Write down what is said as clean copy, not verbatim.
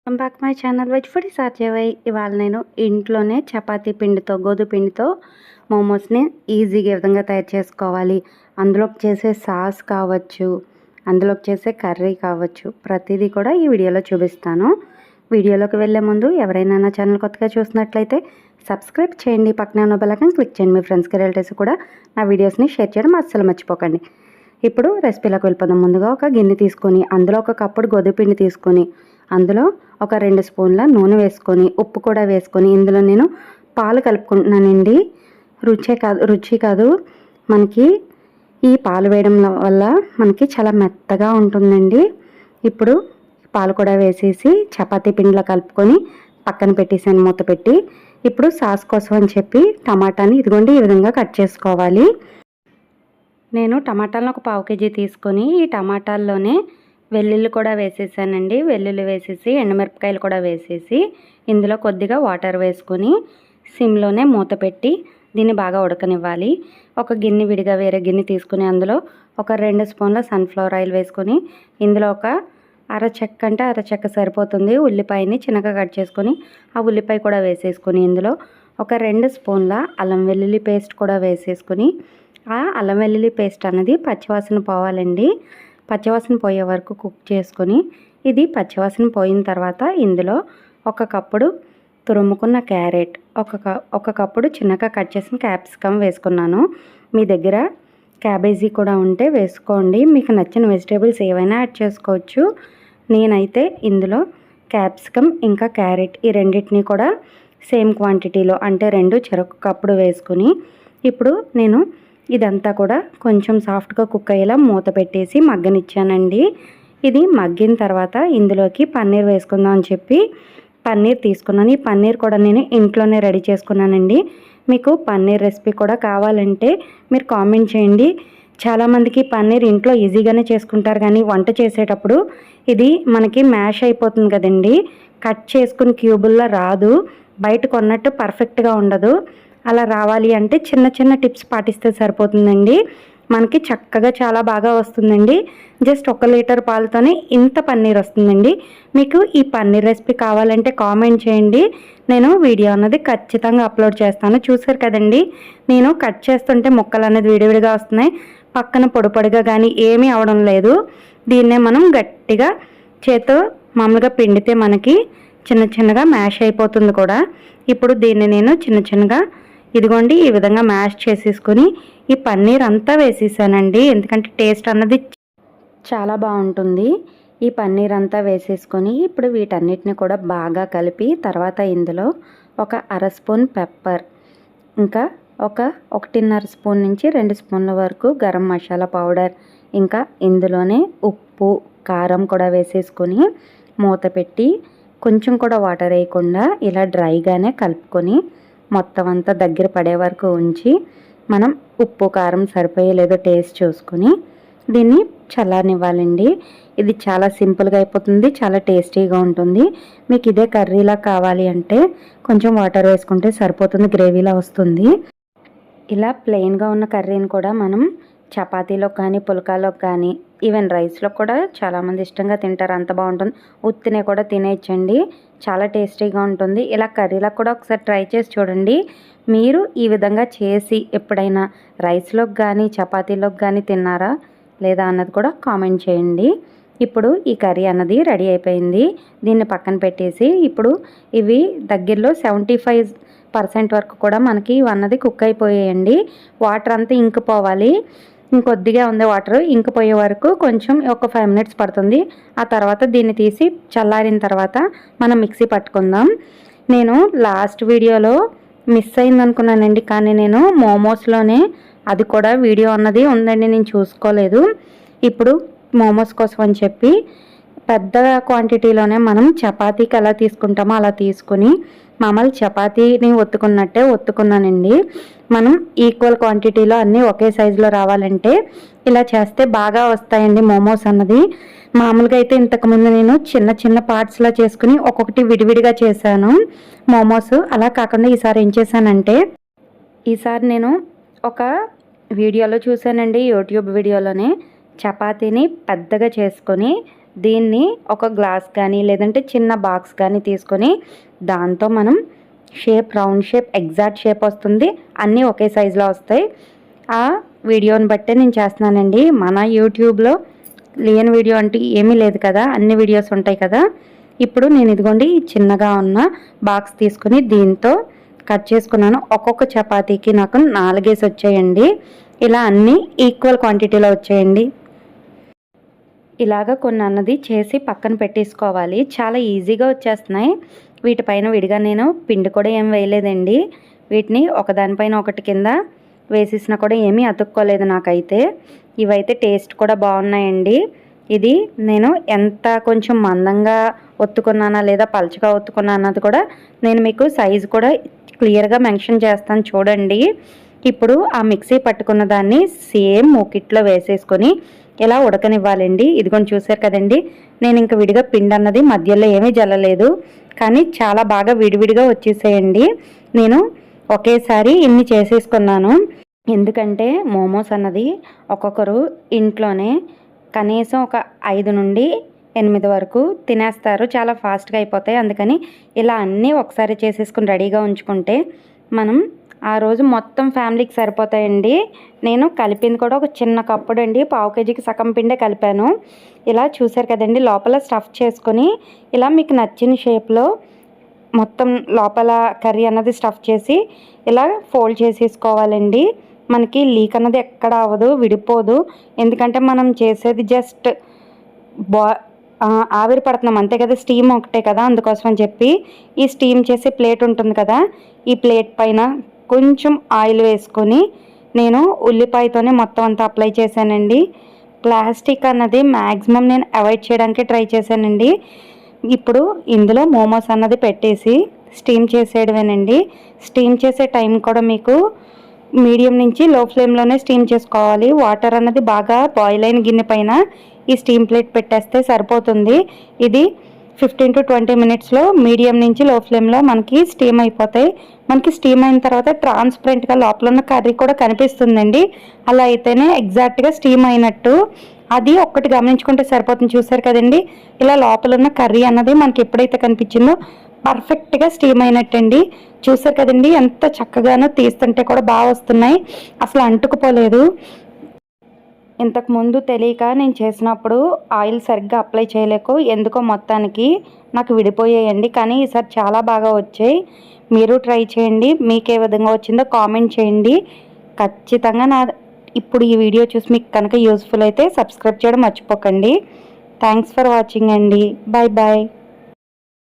Welcome back my channel veg food సాధ్యమై. ఇవాళ నేను ఇంట్లోనే చపాతీ పిండితో గోధుమ పిండితో మోమోస్ని ఈజీగా ఏ విధంగా తయారు చేసుకోవాలి, అందులోకి చేసే సాస్ కావచ్చు, అందులోకి చేసే కర్రీ కావచ్చు, ప్రతిదీ కూడా ఈ వీడియోలో చూపిస్తాను. వీడియోలోకి వెళ్ళే ముందు ఎవరైనా నా ఛానల్ కొత్తగా చూసినట్లయితే సబ్స్క్రైబ్ చేయండి, పక్కనే ఉన్న బెల్ ఐకాన్ క్లిక్ చేయండి. మీ ఫ్రెండ్స్కి రిలేటివ్స్ కూడా నా వీడియోస్ని షేర్ చేయడం అస్సలు మర్చిపోకండి. ఇప్పుడు రెసిపీలోకి వెళ్ళిపోదాం. ముందుగా ఒక గిన్నె తీసుకొని అందులో ఒక కప్పుడు గోధుమ పిండి తీసుకొని అందులో ఒక 2 స్పూన్ల నూనె వేసుకొని ఉప్పు కూడా వేసుకొని ఇందులో నేను పాలు కలుపుకుంటున్నానండి. రుచి కాదు మనకి ఈ పాలు వేయడం వల్ల మనకి చాలా మెత్తగా ఉంటుందండి. ఇప్పుడు పాలు కూడా వేసేసి చపాతీ పిండిలో కలుపుకొని పక్కన పెట్టేసాను మూత పెట్టి. ఇప్పుడు సాస్ కోసం అని చెప్పి టమాటాని ఇదిగోండి ఈ విధంగా కట్ చేసుకోవాలి. నేను టమాటాలను ఒక 1/2 కేజీ తీసుకొని ఈ టమాటాల్లోనే వెల్లుల్లి కూడా వేసేసానండి. వెల్లుల్లి వేసేసి ఎండుమిరపకాయలు కూడా వేసేసి ఇందులో కొద్దిగా వాటర్ వేసుకొని సిమ్లోనే మూత పెట్టి దీన్ని బాగా ఉడకనివ్వాలి. ఒక గిన్నె విడిగా వేరే గిన్నె తీసుకుని అందులో ఒక 2 స్పూన్ల సన్ఫ్లవర్ ఆయిల్ వేసుకొని ఇందులో ఒక అరచెక్క సరిపోతుంది ఉల్లిపాయని చిన్నగా కట్ చేసుకొని ఆ ఉల్లిపాయ కూడా వేసేసుకొని ఇందులో ఒక 2 స్పూన్ల అల్లం వెల్లుల్లి పేస్ట్ కూడా వేసేసుకొని ఆ అల్లం వెల్లుల్లి పేస్ట్ అన్నది పచ్చివాసన పోవాలండి. పచ్చివాసన పోయే వరకు కుక్ చేసుకొని ఇది పచ్చివాసన పోయిన తర్వాత ఇందులో ఒక కప్పుడు తురుముకున్న క్యారెట్, ఒక కప్పుడు చిన్నగా కట్ చేసిన క్యాప్సికమ్ వేసుకున్నాను. మీ దగ్గర క్యాబేజీ కూడా ఉంటే వేసుకోండి, మీకు నచ్చిన వెజిటేబుల్స్ ఏవైనా యాడ్ చేసుకోవచ్చు. నేనైతే ఇందులో క్యాప్సికమ్ ఇంకా క్యారెట్ ఈ రెండింటిని కూడా సేమ్ క్వాంటిటీలో అంటే 2 చెరకు కప్పుడు వేసుకుని ఇప్పుడు నేను ఇదంతా కూడా కొంచెం సాఫ్ట్గా కుక్ అయ్యేలా మూత పెట్టేసి మగ్గనిచ్చానండి. ఇది మగ్గిన తర్వాత ఇందులోకి పన్నీర్ వేసుకుందాం అని చెప్పి పన్నీర్ తీసుకున్నాను. ఈ పన్నీర్ కూడా నేను ఇంట్లోనే రెడీ చేసుకున్నానండి. మీకు పన్నీర్ రెసిపీ కూడా కావాలంటే మీరు కామెంట్ చేయండి. చాలామందికి పన్నీర్ ఇంట్లో ఈజీగానే చేసుకుంటారు, కానీ వంట చేసేటప్పుడు ఇది మనకి మ్యాష్ అయిపోతుంది కదండి, కట్ చేసుకుని క్యూబుల్లో రాదు, బయట కొన్నట్టు పర్ఫెక్ట్గా ఉండదు. అలా రావాలి అంటే చిన్న చిన్న టిప్స్ పాటిస్తే సరిపోతుందండి, మనకి చక్కగా చాలా బాగా వస్తుందండి. జస్ట్ 1 లీటర్ పాలతోనే ఇంత పన్నీర్ వస్తుందండి. మీకు ఈ పన్నీర్ రెసిపీ కావాలంటే కామెంట్ చేయండి, నేను వీడియో అన్నది ఖచ్చితంగా అప్లోడ్ చేస్తాను. చూసారు కదండి, నేను కట్ చేస్తుంటే ముక్కలు అనేది విడివిడిగా వస్తున్నాయి, పక్కన పొడిగా కానీ ఏమీ అవడం లేదు. దీన్నే మనం గట్టిగా చేత్తో మామూలుగా పిండితే మనకి చిన్నగా మ్యాష్ అయిపోతుంది కూడా. ఇప్పుడు దీన్ని నేను చిన్నగా ఇదిగోండి ఈ విధంగా మ్యాష్ చేసేసుకొని ఈ పన్నీర్ అంతా వేసేసానండి, ఎందుకంటే టేస్ట్ అన్నది చాలా బాగుంటుంది. ఈ పన్నీర్ అంతా వేసేసుకొని ఇప్పుడు వీటన్నిటిని కూడా బాగా కలిపి తర్వాత ఇందులో ఒక 1/2 స్పూన్ పెప్పర్, ఇంకా 1.5 స్పూన్ నుంచి 2 స్పూన్ల వరకు గరం మసాలా పౌడర్, ఇంకా ఇందులోనే ఉప్పు కారం కూడా వేసేసుకొని మూత పెట్టి కొంచెం కూడా వాటర్ వేయకుండా ఇలా డ్రైగానే కలుపుకొని మొత్తం అంతా దగ్గర పడే వరకు ఉంచి మనం ఉప్పు కారం సరిపోయేలేదో టేస్ట్ చూసుకొని దీన్ని చల్లారనివ్వాలండి. ఇది చాలా సింపుల్గా అయిపోతుంది, చాలా టేస్టీగా ఉంటుంది. మీకు ఇదే కర్రీలా కావాలి అంటే కొంచెం వాటర్ వేసుకుంటే సరిపోతుంది, గ్రేవీలా వస్తుంది. ఇలా ప్లెయిన్గా ఉన్న కర్రీని కూడా మనం చపాతీలో కానీ పుల్కాలో కానీ ఈవెన్ రైస్లో కూడా చాలామంది ఇష్టంగా తింటారు, అంత బాగుంటుంది. ఉత్తినే కూడా తినేయచ్చండి, చాలా టేస్టీగా ఉంటుంది. ఇలా కర్రీలో కూడా ఒకసారి ట్రై చేసి చూడండి. మీరు ఈ విధంగా చేసి ఎప్పుడైనా రైస్లోకి కానీ చపాతీలోకి కానీ తిన్నారా లేదా అన్నది కూడా కామెంట్ చేయండి. ఇప్పుడు ఈ కర్రీ అన్నది రెడీ అయిపోయింది, దీన్ని పక్కన పెట్టేసి ఇప్పుడు ఇవి దగ్గరలో 75% వరకు కూడా మనకి ఇవన్నది కుక్ అయిపోయాయండి. వాటర్ అంతా ఇంకిపోవాలి, ఇంకొద్దిగా ఉంది వాటర్, ఇంకిపోయే వరకు కొంచెం ఒక 5 మినిట్స్ పడుతుంది. ఆ తర్వాత దీన్ని తీసి చల్లారిన తర్వాత మనం మిక్సీ పట్టుకుందాం. నేను లాస్ట్ వీడియోలో మిస్ అయింది అనుకున్నానండి, కానీ నేను మోమోస్లోనే అది కూడా వీడియో అన్నది ఉందండి, నేను చూసుకోలేదు. ఇప్పుడు మోమోస్ కోసం అని చెప్పి పెద్ద క్వాంటిటీలోనే మనం చపాతీకి ఎలా తీసుకుంటామో అలా తీసుకుని మామూలు చపాతీని ఒత్తుకున్నట్టే ఒత్తుకున్నానండి. మనం ఈక్వల్ క్వాంటిటీలో అన్నీ ఒకే సైజులో రావాలంటే ఇలా చేస్తే బాగా వస్తాయండి మోమోస్ అన్నది. మామూలుగా అయితే ఇంతకుముందు నేను చిన్న పార్ట్స్లా చేసుకుని ఒక్కొక్కటి విడివిడిగా చేశాను మోమోస్. అలా కాకుండా ఈసారి ఏం చేశానంటే ఈసారి నేను ఒక వీడియోలో చూశానండి, యూట్యూబ్ వీడియోలోనే చపాతీని పెద్దగా చేసుకొని దీన్ని ఒక గ్లాస్ కానీ లేదంటే చిన్న బాక్స్ కానీ తీసుకొని దాంతో మనం రౌండ్ షేప్ ఎగ్జాక్ట్ షేప్ వస్తుంది, అన్నీ ఒకే సైజులో వస్తాయి. ఆ వీడియోని బట్టే నేను చేస్తున్నానండి. మన యూట్యూబ్లో లేని వీడియో అంటే ఏమీ లేదు కదా, అన్ని వీడియోస్ ఉంటాయి కదా. ఇప్పుడు నేను ఇదిగోండి చిన్నగా ఉన్న బాక్స్ తీసుకుని దీంతో కట్ చేసుకున్నాను. ఒక్కొక్క చపాతీకి నాకు 4 వచ్చాయండి. ఇలా అన్నీ ఈక్వల్ క్వాంటిటీలో వచ్చాయండి. ఇలాగ కొన్ని అన్నది చేసి పక్కన పెట్టేసుకోవాలి. చాలా ఈజీగా వచ్చేస్తున్నాయి. వీటిపైన విడిగా నేను పిండి కూడా ఏం వేయలేదండి. వీటిని ఒకదానిపైన ఒకటి కింద వేసేసినా కూడా ఏమీ అతుక్కోలేదు నాకైతే. ఇవైతే టేస్ట్ కూడా బాగున్నాయండి. ఇది నేను ఎంత కొంచెం మందంగా ఒత్తుకున్నానా లేదా పలచగా ఒత్తుకున్నా అన్నది కూడా నేను మీకు సైజు కూడా క్లియర్గా మెన్షన్ చేస్తాను చూడండి. ఇప్పుడు ఆ మిక్సీ పట్టుకున్న దాన్ని సేమ్ మూకిట్లో వేసేసుకొని ఇలా ఉడకనివ్వాలండి. ఇదిగోని చూసారు కదండి, నేను ఇంకా విడిగా పిండి అన్నది మధ్యలో ఏమీ జల్లలేదు, కానీ చాలా బాగా విడివిడిగా వచ్చేసేయండి. నేను ఒకేసారి ఇన్ని చేసేసుకున్నాను. ఎందుకంటే మోమోస్ అన్నది ఒక్కొక్కరు ఇంట్లోనే కనీసం ఒక 5 నుండి 8 వరకు తినేస్తారు. చాలా ఫాస్ట్గా అయిపోతాయి. అందుకని ఇలా అన్నీ ఒకసారి చేసేసుకుని రెడీగా ఉంచుకుంటే మనం ఆ రోజు మొత్తం ఫ్యామిలీకి సరిపోతాయండి. నేను కలిపింది కూడా ఒక చిన్న కప్పుడు అండి, 1/2 కేజీకి సగం పిండే కలిపాను. ఇలా చూసారు కదండి, లోపల స్టఫ్ చేసుకొని ఇలా మీకు నచ్చిన షేప్లో మొత్తం లోపల కర్రీ అన్నది స్టఫ్ చేసి ఇలా ఫోల్డ్ చేసేసుకోవాలండి. మనకి లీక్ అన్నది ఎక్కడ అవ్వదు, విడిపోదు. ఎందుకంటే మనం చేసేది జస్ట్ ఆవిరి పడుతున్నాం అంతే కదా, స్టీమ్ ఒకటే కదా. అందుకోసం అని చెప్పి ఈ స్టీమ్ చేసే ప్లేట్ ఉంటుంది కదా, ఈ ప్లేట్ పైన కొంచెం ఆయిల్ వేసుకొని నేను ఉల్లిపాయతోనే మొత్తం అంతా అప్లై చేశానండి. ప్లాస్టిక్ అన్నది మ్యాక్సిమం నేను అవాయిడ్ చేయడానికి ట్రై చేశానండి. ఇప్పుడు ఇందులో మోమోస్ అన్నది పెట్టేసి స్టీమ్ చేసేయడమేనండి. స్టీమ్ చేసే టైం కూడా మీకు మీడియం నుంచి లో ఫ్లేమ్లోనే స్టీమ్ చేసుకోవాలి. వాటర్ అన్నది బాగా బాయిల్ అయిన గిన్నె పైన ఈ స్టీమ్ ప్లేట్ పెట్టేస్తే సరిపోతుంది. ఇది 15 to 20 మినిట్స్లో మీడియం నుంచి లో ఫ్లేమ్లో మనకి స్టీమ్ అయిపోతాయి. మనకి స్టీమ్ అయిన తర్వాత ట్రాన్స్పరెంట్గా లోపల ఉన్న కర్రీ కూడా కనిపిస్తుందండి. అలా అయితేనే ఎగ్జాక్ట్గా స్టీమ్ అయినట్టు. అది ఒక్కటి గమనించుకుంటే సరిపోతుంది. చూసారు కదండి, ఇలా లోపల ఉన్న కర్రీ అన్నది మనకి ఎప్పుడైతే కనిపించిందో పర్ఫెక్ట్గా స్టీమ్ అయినట్టండి. చూసారు కదండి, ఎంత చక్కగానో తీస్తుంటే కూడా బాగా వస్తున్నాయి, అసలు అంటుకుపోలేదు. ఇంతకుముందు తెలియక నేను చేసినప్పుడు ఆయిల్ సరిగ్గా అప్లై చేయలేక ఎందుకో మొత్తానికి నాకు విడిపోయాయండి. కానీ ఈసారి చాలా బాగా వచ్చాయి. మీరు ట్రై చేయండి, మీకు ఏ విధంగా వచ్చిందో కామెంట్ చేయండి. ఖచ్చితంగా ఇప్పుడు ఈ వీడియో చూసి మీకు కనుక యూస్ఫుల్ అయితే సబ్స్క్రైబ్ చేయడం మర్చిపోకండి. థ్యాంక్స్ ఫర్ వాచింగ్ అండి. Bye bye.